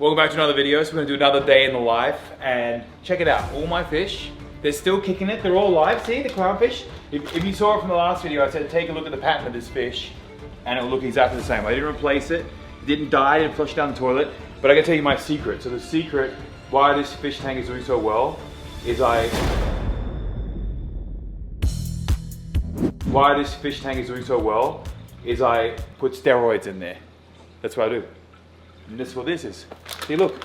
Welcome back to another video. So we're gonna do another day in the life, and check it out. All my fish, they're still kicking it. They're all alive. See the clownfish? If you saw it from the last video, I said take a look at the pattern of this fish, and it will look exactly the same. I didn't replace it. It didn't die. I didn't flush it down the toilet. But I can tell you my secret. So the secret why this fish tank is doing so well is I put steroids in there. That's what I do. And this is what this is. See, look,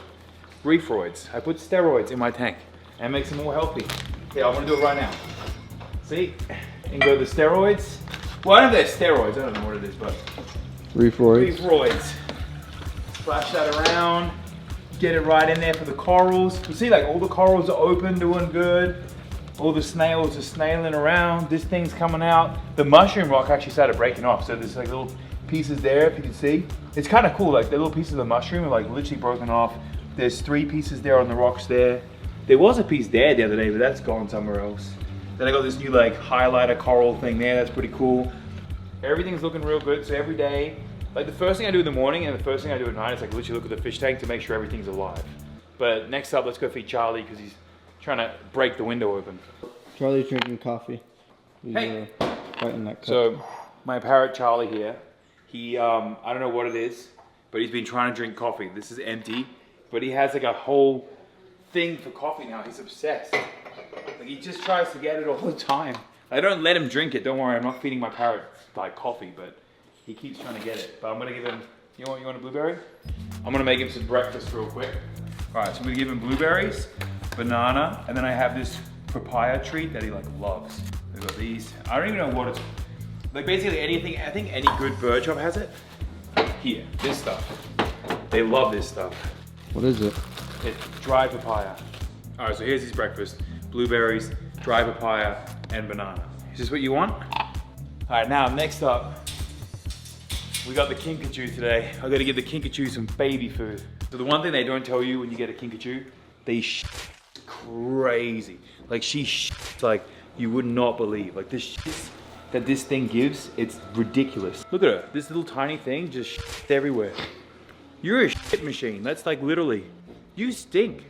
refroids. I put steroids in my tank and it makes them more healthy. Yeah, I'm gonna do it right now. See, and go the steroids. Well, I don't know if they're steroids. I don't know what it is, but refroids. Splash that around. Get it right in there for the corals. You see, like all the corals are open, doing good. All the snails are snailing around. This thing's coming out. The mushroom rock actually started breaking off. So there's like little pieces there, if you can see. It's kind of cool, like the little pieces of the mushroom are like literally broken off. There's 3 pieces there on the rocks there. There was a piece there the other day, but that's gone somewhere else. Then I got this new like highlighter coral thing there, that's pretty cool. Everything's looking real good, so every day, like the first thing I do in the morning and the first thing I do at night is like literally look at the fish tank to make sure everything's alive. But next up, let's go feed Charlie because he's trying to break the window open. Charlie's drinking coffee. He's, hey! Fighting that cup. So, my parrot Charlie here, he, I don't know what it is, but he's been trying to drink coffee. This is empty, but he has like a whole thing for coffee now. He's obsessed. Like he just tries to get it all the time. I don't let him drink it, don't worry, I'm not feeding my parrot like coffee, but he keeps trying to get it. But I'm gonna give him, you want a blueberry? I'm gonna make him some breakfast real quick. All right, so I'm gonna give him blueberries, banana, and then I have this papaya treat that he like loves. We've got these. I don't even know what it's, like basically anything, I think any good bird shop has it. Here, this stuff. They love this stuff. What is it? It's dry papaya. All right, so here's his breakfast. Blueberries, dry papaya, and banana. Is this what you want? All right, now next up, we got the kinkajou today. I gotta give the kinkajou some baby food. So the one thing they don't tell you when you get a kinkajou, they crazy. Like she like you would not believe. Like this shit that this thing gives, it's ridiculous. Look at her, this little tiny thing just everywhere. You're a shit machine. That's like literally, you stink.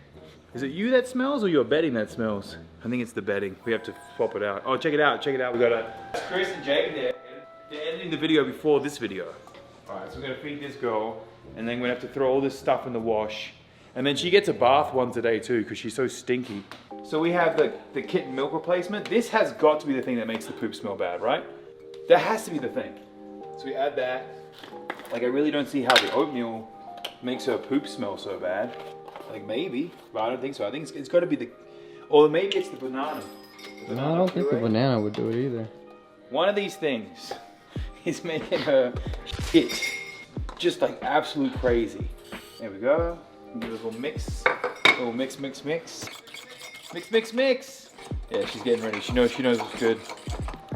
Is it you that smells or your bedding that smells? I think it's the bedding. We have to swap it out. Oh, check it out, check it out. We got Chris and Jake there. They're editing the video before this video. All right, so we're gonna feed this girl and then we're gonna have to throw all this stuff in the wash. And then she gets a bath once a day too because she's so stinky. So we have the kitten milk replacement. This has got to be the thing that makes the poop smell bad, right? That has to be the thing. So we add that. Like I really don't see how the oatmeal makes her poop smell so bad. Like maybe, but I don't think so. I think it's got to be the, or maybe it's the banana. No, I don't think the banana would do it either. One of these things is making her shit just like absolute crazy. There we go. Give it a little mix. A little mix, mix, mix. Mix, mix, mix. Yeah, she's getting ready. She knows it's good.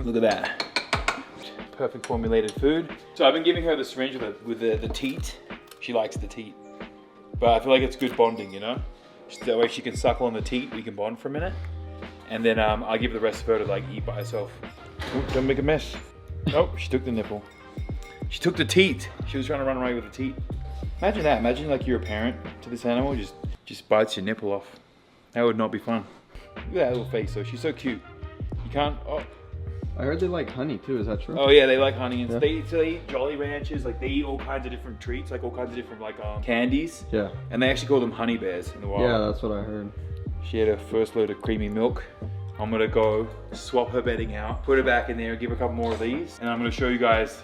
Look at that. Perfect formulated food. So I've been giving her the syringe with the teat. She likes the teat. But I feel like it's good bonding, you know? That way she can suckle on the teat, we can bond for a minute. And then I'll give the rest of her to like eat by herself. Ooh, don't make a mess. Nope, she took the nipple. She took the teat. She was trying to run away with the teat. Imagine that. Imagine like you're a parent to this animal, just bites your nipple off. That would not be fun. Look at that little face though. She's so cute. You can't. Oh. I heard they like honey too. Is that true? Oh yeah, they like honey. And yeah. They eat Jolly Ranchers. Like they eat all kinds of different treats, like all kinds of different like candies. Yeah. And they actually call them honey bears in the wild. Yeah, that's what I heard. She had her first load of creamy milk. I'm gonna go swap her bedding out, put her back in there, give her a couple more of these, and I'm gonna show you guys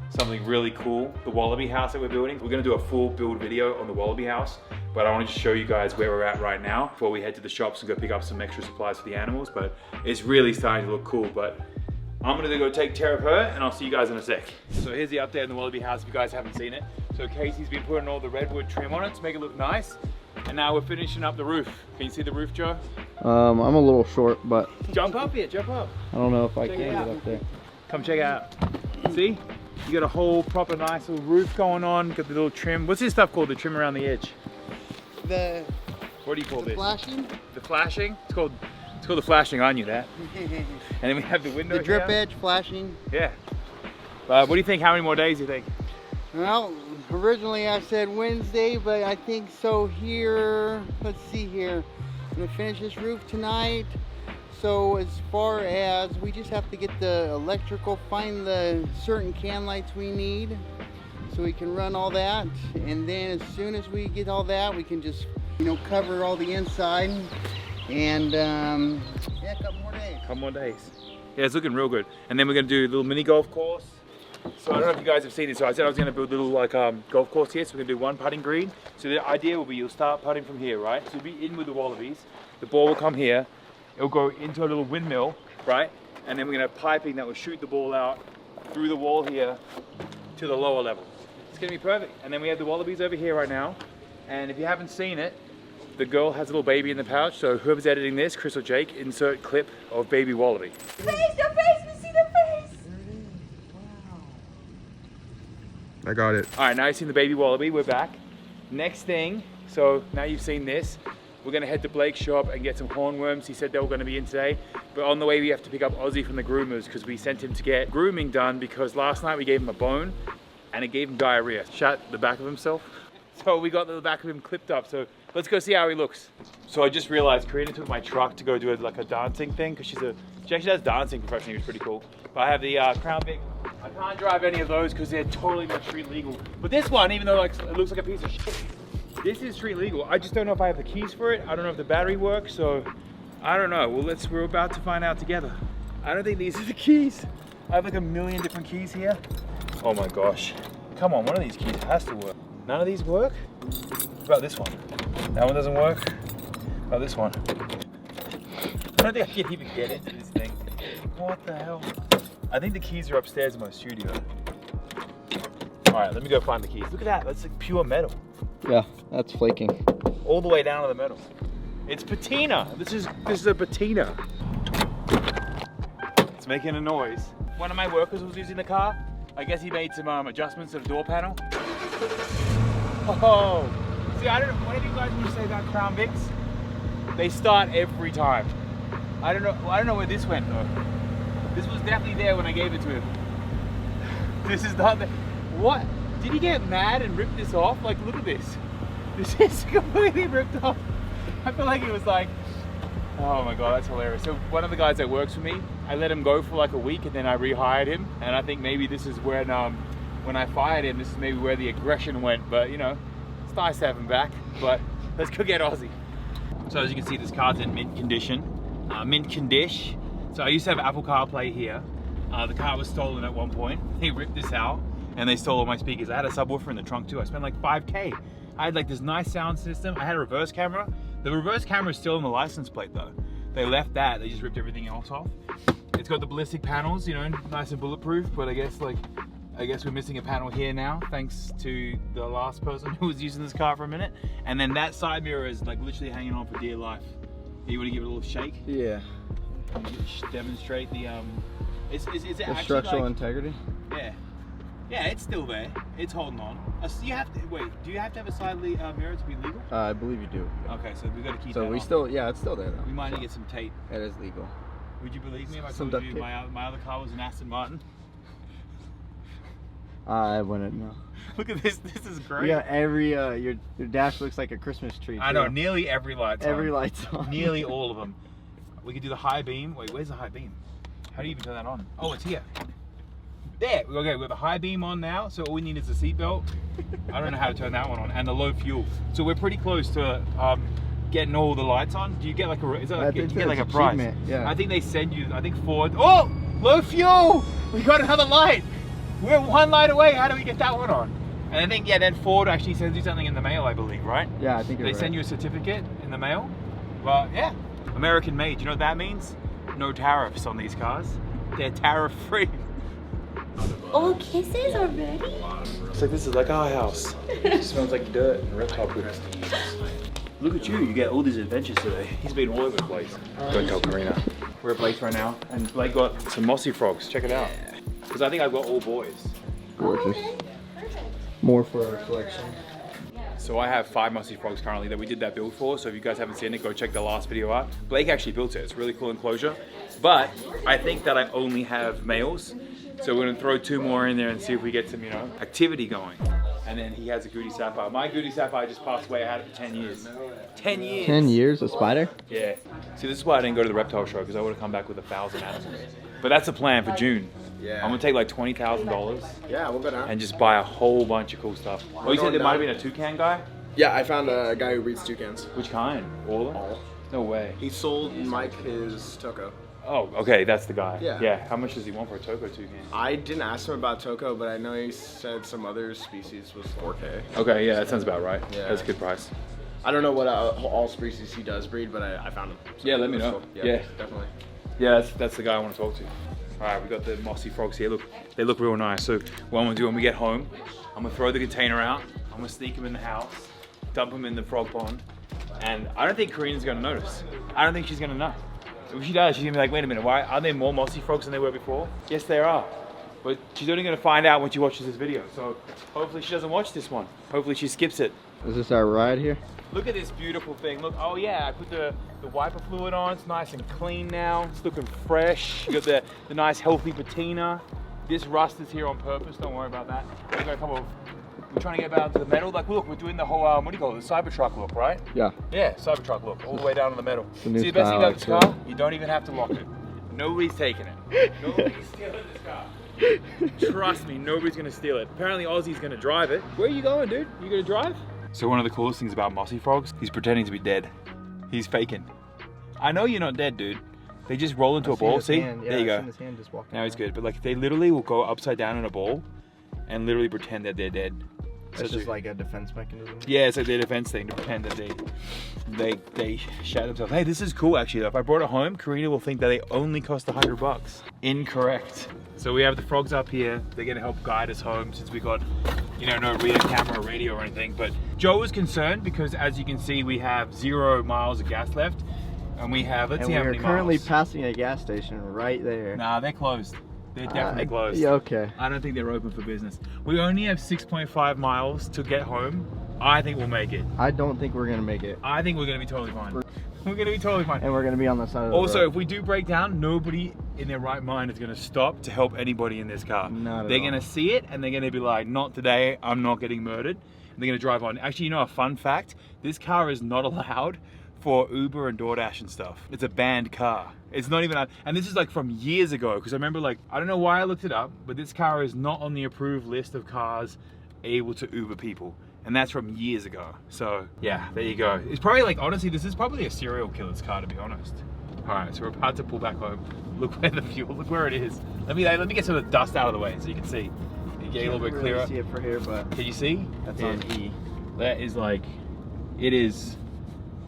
something really cool. The wallaby house that we're building. We're gonna do a full build video on the wallaby house, but I want to just show you guys where we're at right now before we head to the shops and go pick up some extra supplies for the animals. But it's really starting to look cool. But I'm gonna go take care of her and I'll see you guys in a sec. So here's the update on the wallaby house if you guys haven't seen it. So Casey's been putting all the redwood trim on it to make it look nice. And now we're finishing up the roof. Can you see the roof, Joe? I'm a little short, but... Jump up here, jump up. I don't know if I can get up there. Come check it out. See? You got a whole proper nice little roof going on. Got the little trim. What's this stuff called? The trim around the edge? What do you call this? Flashing? The flashing? It's called the flashing. I knew that. And then we have the window. The drip here. edge flashing. Yeah. What do you think? How many more days do you think? Well, Originally I said Wednesday, but I think so here. Let's see here. I'm gonna finish this roof tonight. So as far as we just have to get the electrical, find the certain can lights we need so we can run all that. And then as soon as we get all that, we can just, you know, cover all the inside. And yeah, a couple more days. Couple more days. Yeah, it's looking real good. And then we're gonna do a little mini golf course. So I don't know if you guys have seen it. So I said I was gonna build a little like golf course here. So we're gonna do one putting green. So the idea will be you'll start putting from here, right? So you'll be in with the wallabies. The ball will come here. It'll go into a little windmill, right? And then we're gonna have piping that will shoot the ball out through the wall here to the lower level. It's gonna be perfect. And then we have the wallabies over here right now. And if you haven't seen it, the girl has a little baby in the pouch. So whoever's editing this, Chris or Jake, insert clip of baby wallaby. Face, the face, we see the face. I got it. All right, now you've seen the baby wallaby, we're back. Next thing, so now you've seen this, we're gonna head to Blake's shop and get some hornworms. He said they were gonna be in today, but on the way we have to pick up Ozzy from the groomers because we sent him to get grooming done because last night we gave him a bone and it gave him diarrhea. Shot the back of himself. So we got the back of him clipped up, so let's go see how he looks. So I just realized Karina took my truck to go do like a dancing thing because she actually does dancing professionally, which is pretty cool. But I have the Crown Vic. I can't drive any of those because they're totally not street legal. But this one, even though like, it looks like a piece of shit, this is street legal. I just don't know if I have the keys for it. I don't know if the battery works, so I don't know. Well, we're about to find out together. I don't think these are the keys. I have like a million different keys here. Oh my gosh. Come on, one of these keys has to work. None of these work? What about this one? That one doesn't work. What about this one? I don't think I can even get into this thing. What the hell? I think the keys are upstairs in my studio. All right, let me go find the keys. Look at that, that's like pure metal. Yeah, that's flaking. All the way down to the metal. It's patina. This is a patina. It's making a noise. One of my workers was using the car. I guess he made some adjustments to the door panel. Oh, see, I don't know. What did you guys want to say about Crown Vics? They start every time. I don't know where this went though. This was definitely there when I gave it to him. This is not the, what? Did he get mad and rip this off? Like, look at this. This is completely ripped off. I feel like it was like, oh my God, that's hilarious. So one of the guys that works for me, I let him go for like a week and then I rehired him. And I think maybe this is when I fired him, this is maybe where the aggression went. But you know, it's nice to have him back. But let's go get Ozzy. So as you can see, this car's in mint condition. Mint condition. So I used to have Apple CarPlay here. The car was stolen at one point. They ripped this out and they stole all my speakers. I had a subwoofer in the trunk too. I spent like 5K. I had like this nice sound system. I had a reverse camera. The reverse camera is still in the license plate though. They left that, they just ripped everything else off. It's got the ballistic panels, you know, nice and bulletproof, but I guess we're missing a panel here now, thanks to the last person who was using this car for a minute. And then that side mirror is like literally hanging on for dear life. You want to give it a little shake? Yeah. Demonstrate the is it The actually structural like, integrity? Yeah. Yeah, it's still there. It's holding on. So you have to wait. Do you have to have a side mirror to be legal? I believe you do. Okay, so we got to keep So that we on. still, yeah, it's still there though. We might need to get some tape. It is legal. Would you believe me if I Some told duct you tape. my other car was an Aston Martin? I wouldn't know. Look at this. This is great. Yeah, every your dash looks like a Christmas tree. I know. too. Nearly every light's Every on. light's on. Nearly all of them. We could do the high beam. Wait, where's the high beam? How do you even turn that on? Oh, it's here. There. Okay, we have the high beam on now. So all we need is the seat belt. I don't know how to turn that one on, and the low fuel. So we're pretty close to getting all the lights on. Do you get like a? Is that like, do you get like a prize? Yeah. I think they send you. I think Ford. Oh, low fuel. We got another light. We're one light away. How do we get that one on? And I think then Ford actually sends you something in the mail, I believe, right? Yeah, I think they send you a certificate in the mail. Well, yeah, American made. You know what that means? No tariffs on these cars. They're tariff free. All kisses already? It's like this is like our house. It smells like dirt and reptile poop. Look at you, you get all these adventures today. He's been all over the place. Don't tell Karina. We're at Blake's right now, and Blake got some mossy frogs. Check it out. Because I think I've got all boys. Gorgeous. More for our collection. So I have 5 mossy frogs currently that we did that build for. So if you guys haven't seen it, go check the last video out. Blake actually built it. It's a really cool enclosure. But I think that I only have males. So we're gonna throw 2 more in there and see if we get some, you know, activity going. And then he has a Goody Sapphire. My Goody Sapphire just passed away. I had it for 10 years. 10 years. 10 years, a spider? Yeah. See, this is why I didn't go to the reptile show, because I would have come back with 1,000 animals. But that's the plan for June. Yeah. I'm gonna take like $20,000 Yeah, we'll go down. and just buy a whole bunch of cool stuff. Oh, you said there might have been a toucan guy? Yeah, I found a guy who breeds toucans. Which kind? All of them? All. No way. He sold Mike his Toko. Oh, okay, that's the guy. Yeah. Yeah. How much does he want for a Toko toucan? I didn't ask him about Toko, but I know he said some other species was 4K. Okay, yeah, that sounds about right. Yeah. That's a good price. I don't know what all species he does breed, but I found him. So Yeah, let me that's know. cool. Yeah. Definitely. Yeah, that's the guy I want to talk to. All right, we got the mossy frogs here. Look, they look real nice. So what I'm gonna do when we get home, I'm gonna throw the container out. I'm gonna sneak them in the house, dump them in the frog pond, and I don't think Karina's gonna notice. I don't think she's gonna know. If she does, she's gonna be like, wait a minute, why are there more mossy frogs than there were before? Yes, there are. But she's only gonna find out when she watches this video. So hopefully she doesn't watch this one. Hopefully she skips it. Is this our ride here? Look at this beautiful thing. Look, oh yeah, I put the wiper fluid on. It's nice and clean now. It's looking fresh. You got the nice healthy patina. This rust is here on purpose. Don't worry about that. We've got a couple of, we're trying to get down to the metal. Like, look, we're doing the whole, what do you call it? The Cybertruck look, right? Yeah. Yeah, Cybertruck look, all the way down to the metal. The new See, the best thing style, about this car, you don't even have to lock it. Nobody's taking it. Nobody's stealing this car. Trust me, nobody's gonna steal it. Apparently Ozzy's gonna drive it. Where are you going, dude? You gonna drive? So one of the coolest things about mossy frogs, he's pretending to be dead. He's faking. I know you're not dead, dude. They just roll into a ball. See? There you go. His hand just walking Now he's good. But like, they literally will go upside down in a ball and literally pretend that they're dead. It's just like a defense mechanism. Yeah, it's like their defense thing to pretend that they shout themselves. Hey, this is cool actually. Though. If I brought it home, Karina will think that they only cost $100. Incorrect. So we have the frogs up here. They're gonna help guide us home since we got, you know, no rear camera or radio or anything. But Joe was concerned because as you can see, we have 0 miles of gas left. And we have, let's see how many miles. We're currently passing a gas station right there. Nah, they're closed. They're definitely closed. Yeah, okay. I don't think they're open for business. We only have 6.5 miles to get home. I think we'll make it. I don't think we're gonna make it. I think we're gonna be totally fine. We're gonna be totally fine. And we're gonna be on the side of the Also, road. if we do break down, nobody in their right mind is gonna stop to help anybody in this car. Not at They're all. gonna see it and they're gonna be like, not today, I'm not getting murdered. And they're gonna drive on. Actually, you know a fun fact? This car is not allowed for Uber and DoorDash and stuff. It's a banned car. It's not even, and this is like from years ago, because I remember like, I don't know why I looked it up, but this car is not on the approved list of cars able to Uber people. And that's from years ago. So yeah, there you go. It's probably like, honestly, this is probably a serial killer's car, to be honest. All right, so we're about to pull back home. Look where the fuel, look where it is. Let me get some of the dust out of the way so you can see. You get a little bit Can't clearer. really see it for here, but Can you see? that's Yeah. on E. That is like, it is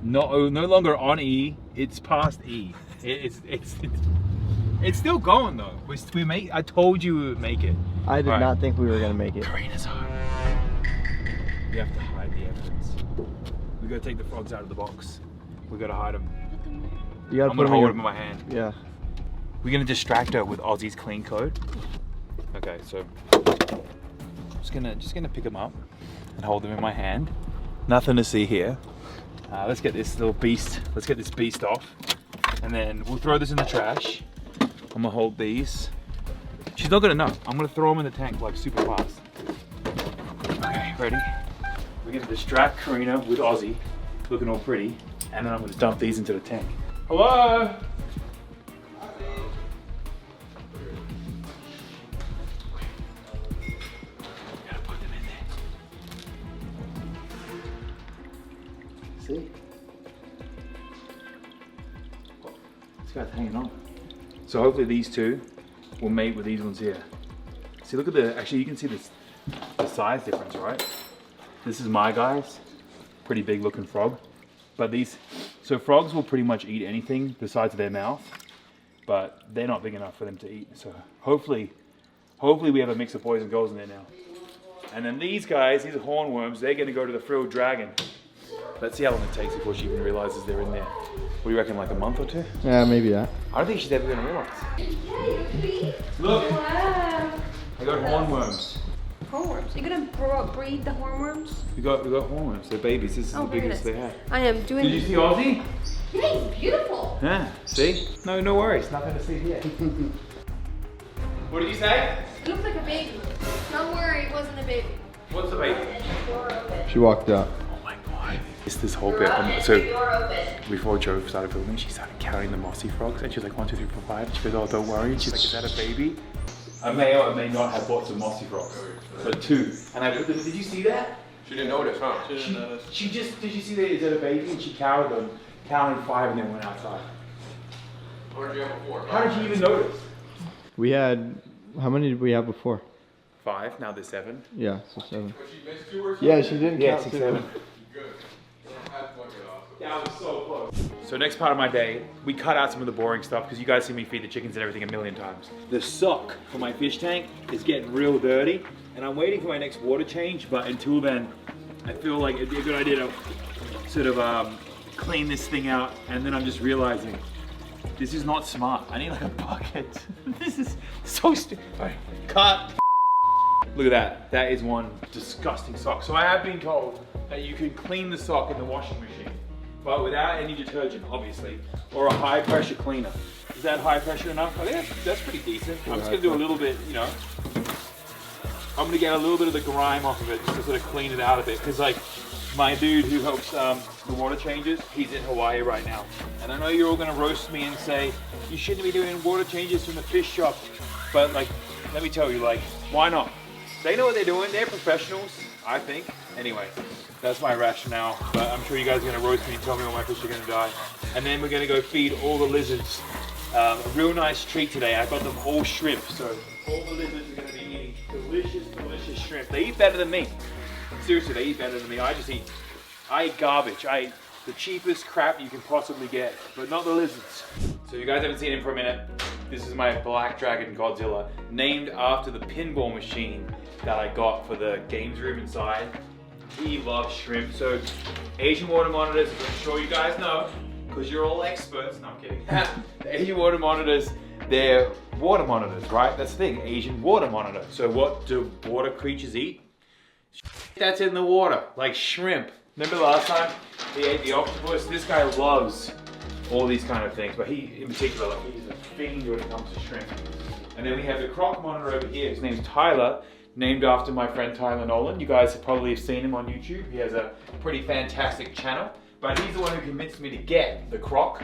no longer on E, it's past E. It's still going though. I told you we would make it. I did All right. not think we were gonna make it. Karina's home. We have to hide the evidence. We gotta take the frogs out of the box. We gotta hide them. You gotta I'm put gonna them in hold your... them in my hand. Yeah. We're gonna distract her with Aussie's clean code. Okay, so just gonna pick them up and hold them in my hand. Nothing to see here. Let's get this little beast. Let's get this beast off, and then we'll throw this in the trash. I'm gonna hold these. She's not gonna know. I'm gonna throw them in the tank like super fast. Okay, ready? We're gonna distract Karina with Aussie, looking all pretty, and then I'm gonna dump these into the tank. Hello? Gotta put them in there. See? This guy's hanging on. So hopefully these two will mate with these ones here. See, look at actually you can see the size difference, right? This is my guy's, pretty big looking frog. But so frogs will pretty much eat anything the size of their mouth, but they're not big enough for them to eat. So hopefully we have a mix of boys and girls in there now. And then these guys, these are hornworms, they're gonna go to the frilled dragon. Let's see how long it takes before she even realizes they're in there. What do you reckon, like a month or two? Yeah, maybe that. I don't think she's ever gonna realize. Look, Wow. I got hornworms. Hornworms. You're gonna breed the hornworms? We got hornworms, they're babies. This is the very biggest nice. they have. I am doing. Did you see Aussie? Yeah, he's beautiful. Yeah, see? No worries, nothing to see here. What did you say? He looks like a baby. Don't worry, it wasn't a baby. What's the baby? She walked out. Oh my god. It's this whole bit. So before Joe started filming, she started counting the mossy frogs and she's like 1, 2, 3, 4, 5. She goes, oh, don't worry. And she's like, is that a baby? I may or may not have bought some mossy frogs. So 2. And I put them, did you see that? She didn't notice, huh? She just, did you see that? Is that a baby? And she counted them, counted 5 and then went outside. What did you have before? How did she even notice? We had, how many did we have before? 5, now there's 7. Yeah, so 7. But she missed 2 or something? Yeah, she didn't Yeah, count 6, 2. 7. Good. That's what it off. Yeah, I was so close. So next part of my day, we cut out some of the boring stuff because you guys see me feed the chickens and everything a million times. The sock for my fish tank is getting real dirty and I'm waiting for my next water change, but until then, I feel like it'd be a good idea to sort of clean this thing out, and then I'm just realizing this is not smart. I need like a bucket. This is so stupid. Alright, cut. Look at that. That is one disgusting sock. So I have been told that you can clean the sock in the washing machine, but without any detergent, obviously, or a high pressure cleaner. Is that high pressure enough? I think that's pretty decent. I'm just gonna do a little bit, you know. I'm gonna get a little bit of the grime off of it just to sort of clean it out a bit. Cause like my dude who helps the water changes, he's in Hawaii right now. And I know you're all gonna roast me and say, you shouldn't be doing water changes from the fish shop. But like, let me tell you, like, why not? They know what they're doing, they're professionals, I think. Anyway, that's my rationale. But I'm sure you guys are gonna roast me and tell me when my fish are gonna die. And then we're gonna go feed all the lizards. A real nice treat today. I got them all shrimp, so all the lizards are gonna be eating delicious, delicious shrimp. They eat better than me. Seriously, they eat better than me. I eat garbage. I eat the cheapest crap you can possibly get, but not the lizards. So you guys haven't seen him for a minute. This is my Black Dragon Godzilla, named after the pinball machine that I got for the games room inside. He loves shrimp. So Asian water monitors, I'm sure you guys know, because you're all experts. No, I'm kidding. The Asian water monitors, they're water monitors, right? That's the thing, Asian water monitor. So what do water creatures eat? That's in the water, like shrimp. Remember last time he ate the octopus? This guy loves all these kind of things, but he, in particular, like he's a fiend when it comes to shrimp. And then we have the croc monitor over here. His name's Tyler, named after my friend Tyler Nolan. You guys have probably seen him on YouTube. He has a pretty fantastic channel, but he's the one who convinced me to get the croc.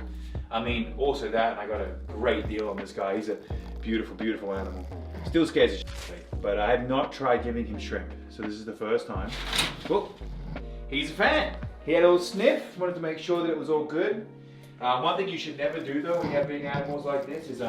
I mean, also that, and I got a great deal on this guy. He's a beautiful, beautiful animal. Still scares the shit, but I have not tried giving him shrimp. So this is the first time. Well, he's a fan. He had a little sniff, wanted to make sure that it was all good. One thing you should never do though when you have big animals like this is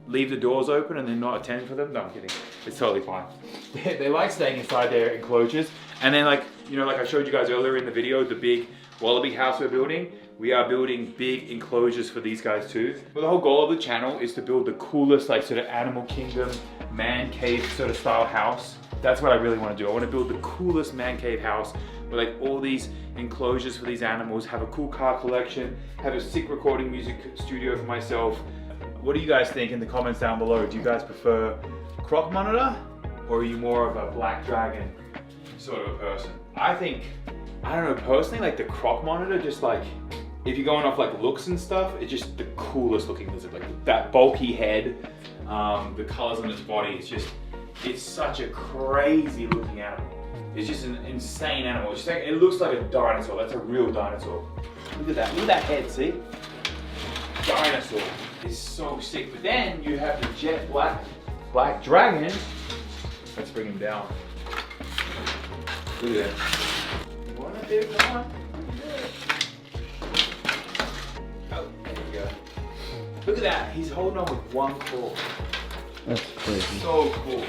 leave the doors open and then not attend for them. No, I'm kidding. It's totally fine. They like staying inside their enclosures. And then like, you know, like I showed you guys earlier in the video, the big wallaby house we're building, we are building big enclosures for these guys too. But the whole goal of the channel is to build the coolest like sort of animal kingdom, man cave sort of style house. That's what I really want to do. I want to build the coolest man cave house with like all these enclosures for these animals, have a cool car collection, have a sick recording music studio for myself. What do you guys think in the comments down below? Do you guys prefer croc monitor or are you more of a Black Dragon sort of a person? I think, I don't know, personally, like the croc monitor, just like, if you're going off like looks and stuff, it's just the coolest looking lizard. Like that bulky head, the colors on its body, it's such a crazy looking animal. It's just an insane animal. It's just like, it looks like a dinosaur. That's a real dinosaur. Look at that head, see? Dinosaur. It's so sick. But then you have the jet black dragon. Let's bring him down. Look at that. You want it, dude? Come on. Oh, there you go. Look at that. He's holding on with one claw. That's crazy. So cool.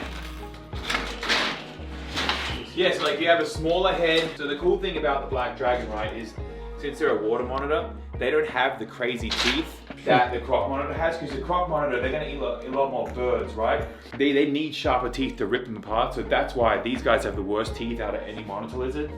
Yeah, so like you have a smaller head. So the cool thing about the Black Dragon, right, is since they're a water monitor, they don't have the crazy teeth that the croc monitor has, because the croc monitor, they're gonna eat a lot more birds, right? They need sharper teeth to rip them apart, so that's why these guys have the worst teeth out of any monitor lizard.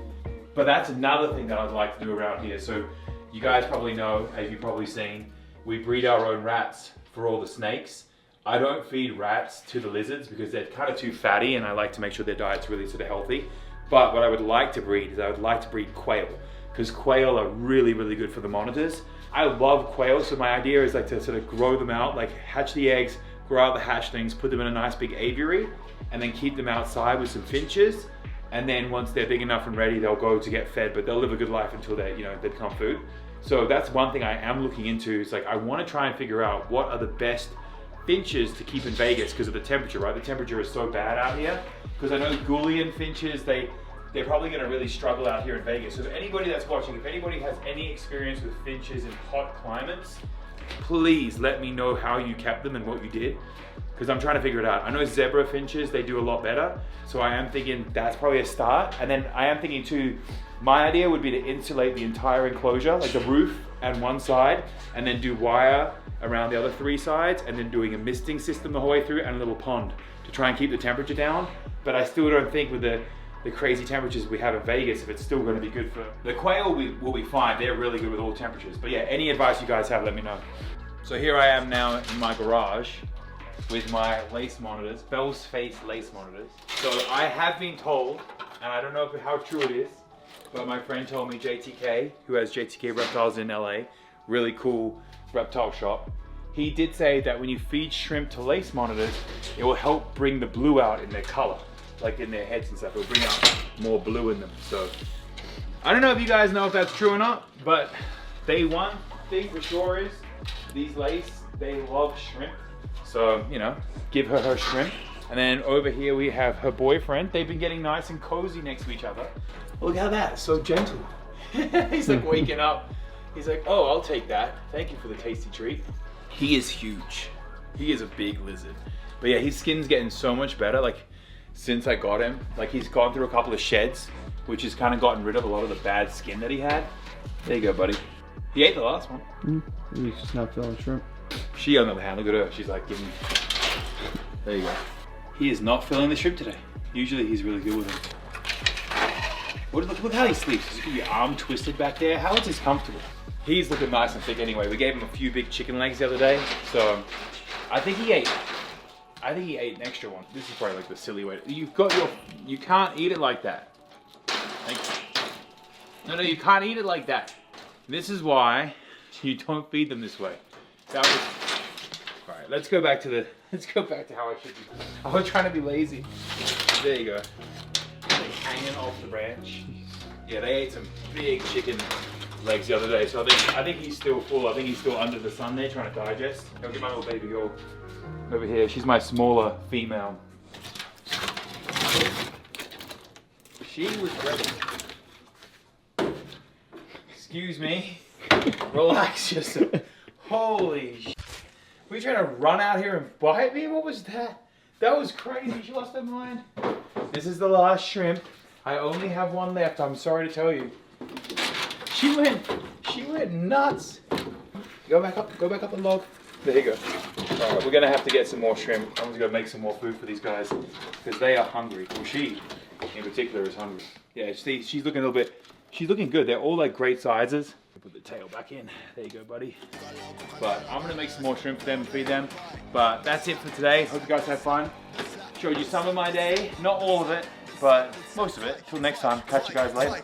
But that's another thing that I'd like to do around here. So you guys probably know, as you've probably seen, we breed our own rats for all the snakes. I don't feed rats to the lizards because they're kind of too fatty and I like to make sure their diet's really sort of healthy. But what I would like to breed is I would like to breed quail, because quail are really, really good for the monitors. I love quail, so my idea is like to sort of grow them out, like hatch the eggs, grow out the hatchlings, put them in a nice big aviary, and then keep them outside with some finches. And then once they're big enough and ready, they'll go to get fed, but they'll live a good life until they, you know, they become food. So that's one thing I am looking into. Is like, I want to try and figure out what are the best finches to keep in Vegas because of the temperature, right? The temperature is so bad out here. Because I know Gouldian finches, they're probably going to really struggle out here in Vegas. So if anybody that's watching, if anybody has any experience with finches in hot climates, please let me know how you kept them and what you did, because I'm trying to figure it out. I know zebra finches, they do a lot better. So I am thinking that's probably a start. And then I am thinking too, my idea would be to insulate the entire enclosure, like the roof and one side, and then do wire around the other 3 sides, and then doing a misting system the whole way through and a little pond to try and keep the temperature down. But I still don't think with the crazy temperatures we have in Vegas, if it's still going to be good for the quail, will be fine. They're really good with all temperatures. But yeah, any advice you guys have, let me know. So here I am now in my garage with my lace monitors, Bell's Face lace monitors. So I have been told, and I don't know how true it is, but my friend told me, JTK, who has JTK Reptiles in LA, really cool reptile shop. He did say that when you feed shrimp to lace monitors, it will help bring the blue out in their color, like in their heads and stuff. It'll bring out more blue in them. So I don't know if you guys know if that's true or not, but one thing for sure is these lace, they love shrimp. So, you know, give her shrimp. And then over here we have her boyfriend. They've been getting nice and cozy next to each other. Look how that's so gentle. He's like waking up. He's like, oh, I'll take that. Thank you for the tasty treat. He is huge. He is a big lizard. But yeah, his skin's getting so much better. Like, since I got him, like he's gone through a couple of sheds, which has kind of gotten rid of a lot of the bad skin that he had. There you go, buddy. He ate the last one. He's just not feeling shrimp. She, on the other hand, look at her. She's like giving. There you go. He is not feeling the shrimp today. Usually he's really good with them. Look how he sleeps. He's got your arm twisted back there. How is this comfortable? He's looking nice and thick anyway. We gave him a few big chicken legs the other day, so I think he ate an extra one. This is probably like the silly way. You can't eat it like that. No, you can't eat it like that. This is why you don't feed them this way. All right, let's go back to how I should be. I was trying to be lazy. There you go. Like hanging off the branch. Yeah, they ate some big chicken legs the other day, so I think he's still full. I think he's still under the sun there trying to digest. I'll get my little baby girl over here. She's my smaller female. She was ready. Excuse me. Relax yourself. Holy shit. Were you trying to run out here and bite me? What was that? That was crazy. She lost her mind. This is the last shrimp. I only have one left. I'm sorry to tell you. She went nuts. Go back up the log. There you go. All right, we're gonna have to get some more shrimp. I'm just gonna make some more food for these guys because they are hungry. Well, she in particular is hungry. Yeah, see, she's looking a little bit, she's looking good. They're all like great sizes. Put the tail back in. There you go, buddy. But I'm gonna make some more shrimp for them and feed them. But that's it for today. Hope you guys had fun. Showed you some of my day, not all of it, but most of it. Till next time, catch you guys later.